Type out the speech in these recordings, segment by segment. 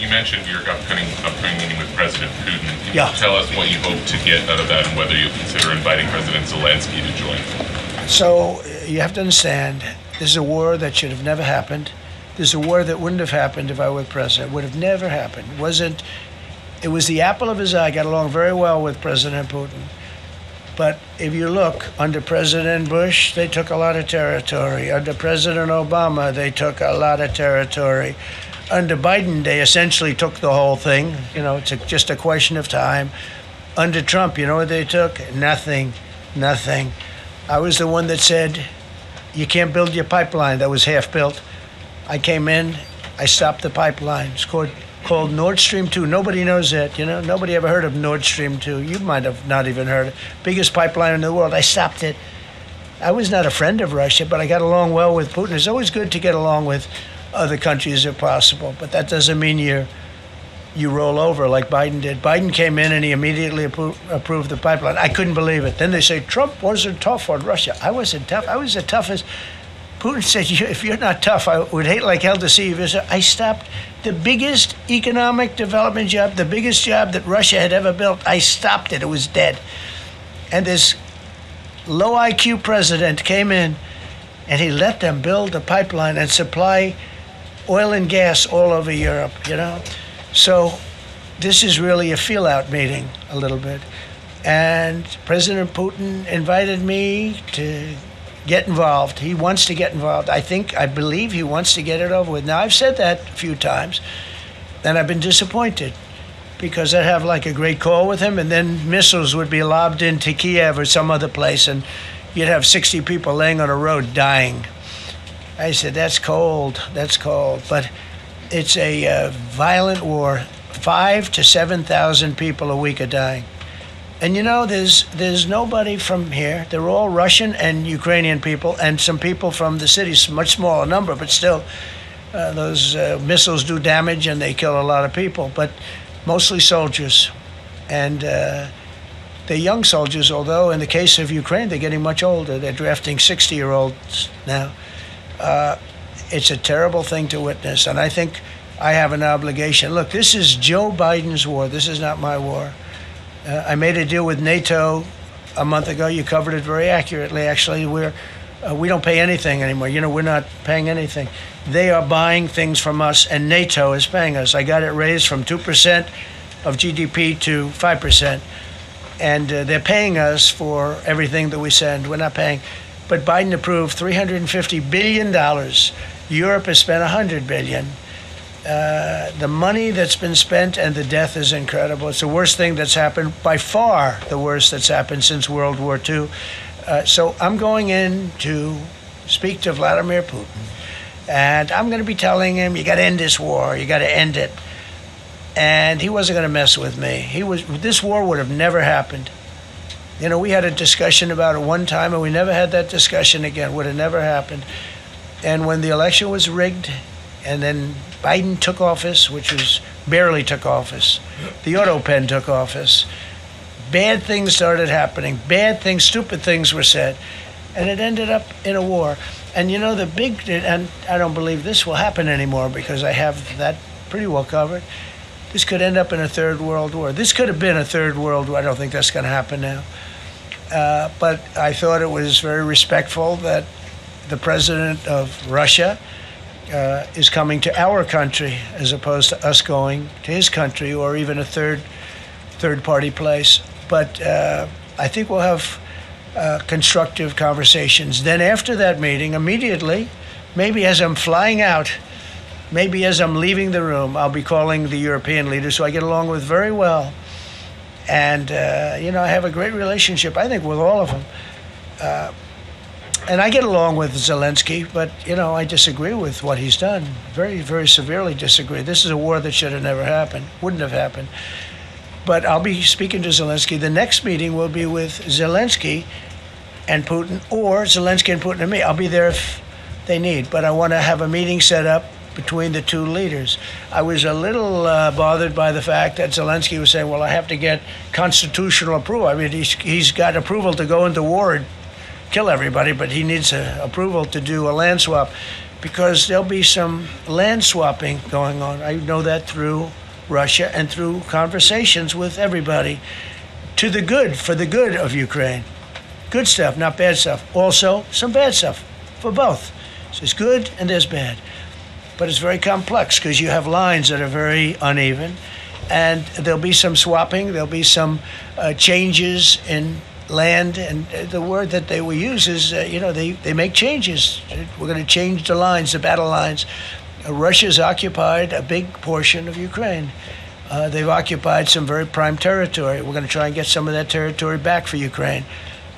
You mentioned your upcoming meeting with President Putin. Can Yeah. you tell us what you hope to get out of that and whether you'll consider inviting President Zelensky to join? So you have to understand, this is a war that should have never happened. This is a war that wouldn't have happened if I were president. Would have never happened. It was the apple of his eye. I got along very well with President Putin. But if you look, under President Bush, they took a lot of territory. Under President Obama, they took a lot of territory. Under Biden, they essentially took the whole thing. You know, it's just a question of time. Under Trump, you know what they took? Nothing. I was the one that said, you can't build your pipeline. That was half built. I came in, I stopped the pipeline. It's called Nord Stream 2. Nobody knows that, you know. Nobody ever heard of Nord Stream 2. You might have not even heard it. Biggest pipeline in the world. I stopped it. I was not a friend of Russia, but I got along well with Putin. It's always good to get along with other countries if possible, but that doesn't mean you roll over like Biden did. Biden came in and he immediately approved the pipeline. I couldn't believe it. Then they say Trump wasn't tough on Russia. I wasn't tough. I was the toughest. Putin said, if you're not tough, I would hate like hell to see you. I stopped the biggest economic development job, the biggest job that Russia had ever built. I stopped it. It was dead. And this low IQ president came in and he let them build a pipeline and supply oil and gas all over Europe, you know. So this is really a feel-out meeting a little bit. And President Putin invited me to get involved. He wants to get involved. I believe he wants to get it over with. Now, I've said that a few times, and I've been disappointed because I'd have like a great call with him, and then missiles would be lobbed into Kiev or some other place, and you'd have 60 people laying on a road dying. I said, that's cold. But it's a violent war. 5,000 to 7,000 people a week are dying. And you know, there's nobody from here. They're all Russian and Ukrainian people, and some people from the cities, much smaller number, but still, those missiles do damage and they kill a lot of people, but mostly soldiers. And they're young soldiers, although in the case of Ukraine, they're getting much older. They're drafting 60-year-olds now. It's a terrible thing to witness, and I think I have an obligation. Look, this is Joe Biden's war. This is not my war. I made a deal with NATO a month ago. You covered it very accurately, actually. We don't pay anything anymore. You know, we're not paying anything. They are buying things from us, and NATO is paying us. I got it raised from 2% of GDP to 5%. And they're paying us for everything that we send. We're not paying. But Biden approved $350 billion. Europe has spent $100 billion. The money that's been spent and the death is incredible. It's the worst thing that's happened, by far the worst that's happened since World War II. So I'm going in to speak to Vladimir Putin, and I'm going to be telling him, you got to end this war, you got to end it. And he wasn't going to mess with me. This war would have never happened. You know, we had a discussion about it one time, and we never had that discussion again. Would have never happened. And when the election was rigged, and then Biden took office, which was barely took office. The auto pen took office. Bad things started happening. Bad things, stupid things were said. And it ended up in a war. And you know, and I don't believe this will happen anymore because I have that pretty well covered. This could end up in a third world war. This could have been a third world war. I don't think that's going to happen now. But I thought it was very respectful that the president of Russia is coming to our country as opposed to us going to his country or even a third-party place. But I think we'll have constructive conversations. Then after that meeting, immediately, maybe as I'm flying out, maybe as I'm leaving the room, I'll be calling the European leaders who I get along with very well. And, you know, I have a great relationship, I think, with all of them. And I get along with Zelensky, but, you know, I disagree with what he's done. Very, very severely disagree. This is a war that should have never happened, wouldn't have happened. But I'll be speaking to Zelensky. The next meeting will be with Zelensky and Putin, or Zelensky and Putin and me. I'll be there if they need. But I want to have a meeting set up between the two leaders. I was a little bothered by the fact that Zelensky was saying, well, I have to get constitutional approval. I mean, he's got approval to go into war and kill everybody, but he needs approval to do a land swap. because there'll be some land swapping going on. I know that through Russia and through conversations with everybody, to the good, for the good of Ukraine. Good stuff, not bad stuff. Also, some bad stuff for both. So there's good and there's bad. But it's very complex because you have lines that are very uneven, and there'll be some swapping, there'll be some changes in land, and the word that they will use is, they make changes. We're going to change the lines, the battle lines. Russia's occupied a big portion of Ukraine. They've occupied some very prime territory. We're going to try and get some of that territory back for Ukraine.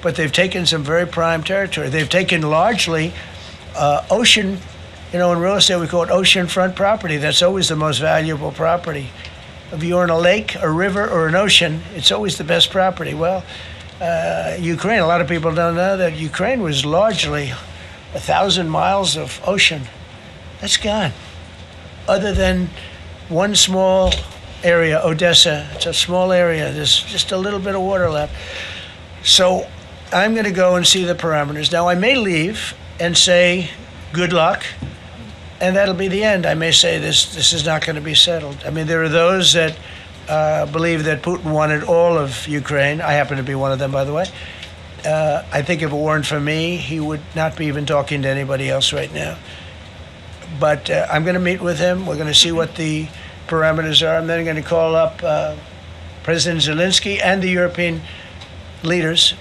But they've taken some very prime territory. They've taken largely ocean, in real estate we call it oceanfront property. That's always the most valuable property. If you're in a lake, a river, or an ocean, it's always the best property. Well, Ukraine, a lot of people don't know that Ukraine was largely 1,000 miles of ocean. That's gone. Other than one small area, Odessa, it's a small area. There's just a little bit of water left. So I'm going to go and see the parameters. Now, I may leave and say, good luck, and that'll be the end. I may say this is not going to be settled. I mean, there are those that believe that Putin wanted all of Ukraine. I happen to be one of them, by the way. I think if it weren't for me, he would not be even talking to anybody else right now. But I'm going to meet with him. We're going to see what the parameters are. I'm then going to call up President Zelensky and the European leaders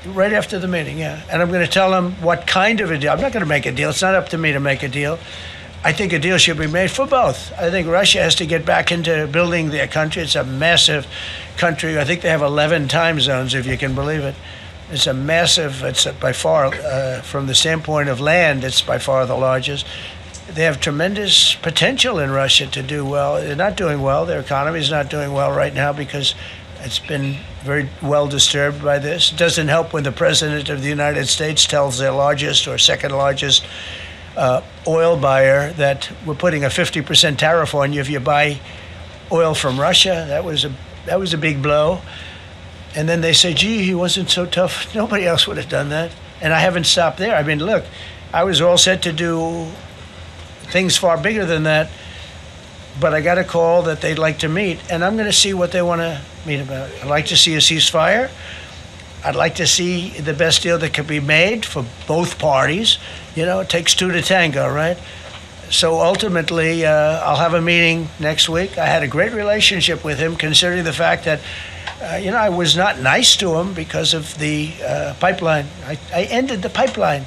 right after the meeting, yeah. And I'm going to tell them what kind of a deal. I'm not going to make a deal. It's not up to me to make a deal. I think a deal should be made for both. I think Russia has to get back into building their country. It's a massive country. I think they have 11 time zones, if you can believe it. It's a massive, it's by far, from the standpoint of land, it's by far the largest. They have tremendous potential in Russia to do well. They're not doing well. Their economy is not doing well right now because it's been very well disturbed by this. It doesn't help when the President of the United States tells their largest or second largest oil buyer that we're putting a 50% tariff on you if you buy oil from Russia. That was a big blow. And then they say, gee, he wasn't so tough. Nobody else would have done that. And I haven't stopped there. I mean, look, I was all set to do things far bigger than that, but I got a call that they'd like to meet, and I'm going to see what they want to meet about. I'd like to see a ceasefire. I'd like to see the best deal that could be made for both parties. It takes two to tango, right? So ultimately, I'll have a meeting next week. I had a great relationship with him, considering the fact that I was not nice to him because of the pipeline. I ended the pipeline.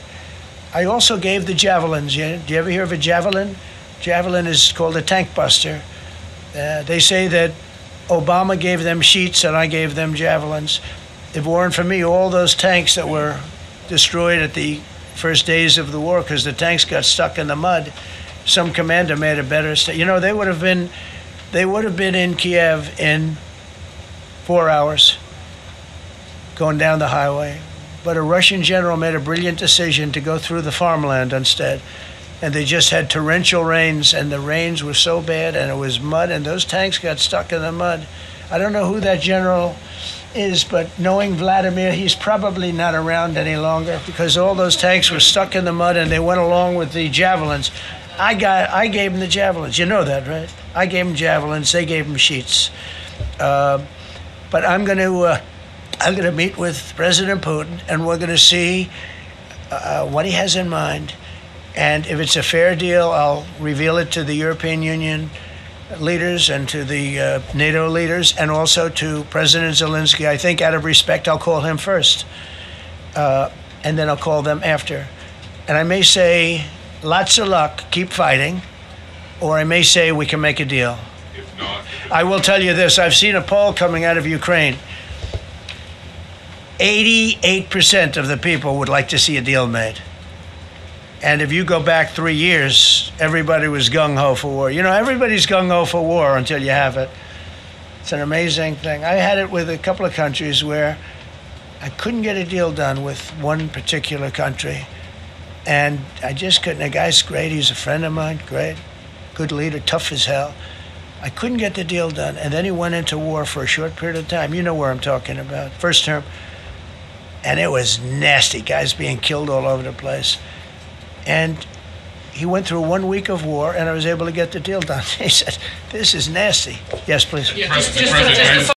I also gave the Javelins. Do you ever hear of a Javelin? Javelin is called a tank buster. They say that Obama gave them sheets and I gave them Javelins. If it weren't for me, all those tanks that were destroyed at the first days of the war because the tanks got stuck in the mud, some commander made a better they would have been in Kiev in 4 hours going down the highway. But a Russian general made a brilliant decision to go through the farmland instead. And they just had torrential rains, and the rains were so bad, and it was mud, and those tanks got stuck in the mud. I don't know who that general is, but knowing Vladimir, he's probably not around any longer because all those tanks were stuck in the mud, and they went along with the Javelins. I gave them the Javelins. You know that, right? I gave them Javelins. They gave them sheets. But I'm going to meet with President Putin, and we're going to see what he has in mind. And if it's a fair deal, I'll reveal it to the European Union leaders and to the NATO leaders and also to President Zelensky. I think out of respect, I'll call him first, and then I'll call them after. And I may say, lots of luck, keep fighting, or I may say we can make a deal. If not, I will tell you this. I've seen a poll coming out of Ukraine. 88% of the people would like to see a deal made. And if you go back 3 years, everybody was gung-ho for war. Everybody's gung-ho for war until you have it. It's an amazing thing. I had it with a couple of countries where I couldn't get a deal done with one particular country. And I just couldn't. The guy's great. He's a friend of mine. Great. Good leader. Tough as hell. I couldn't get the deal done. And then he went into war for a short period of time. You know where I'm talking about. First term. And it was nasty. Guys being killed all over the place. And he went through 1 week of war, and I was able to get the deal done. He said, "This is nasty." Yes, please. Yeah, President- just President, to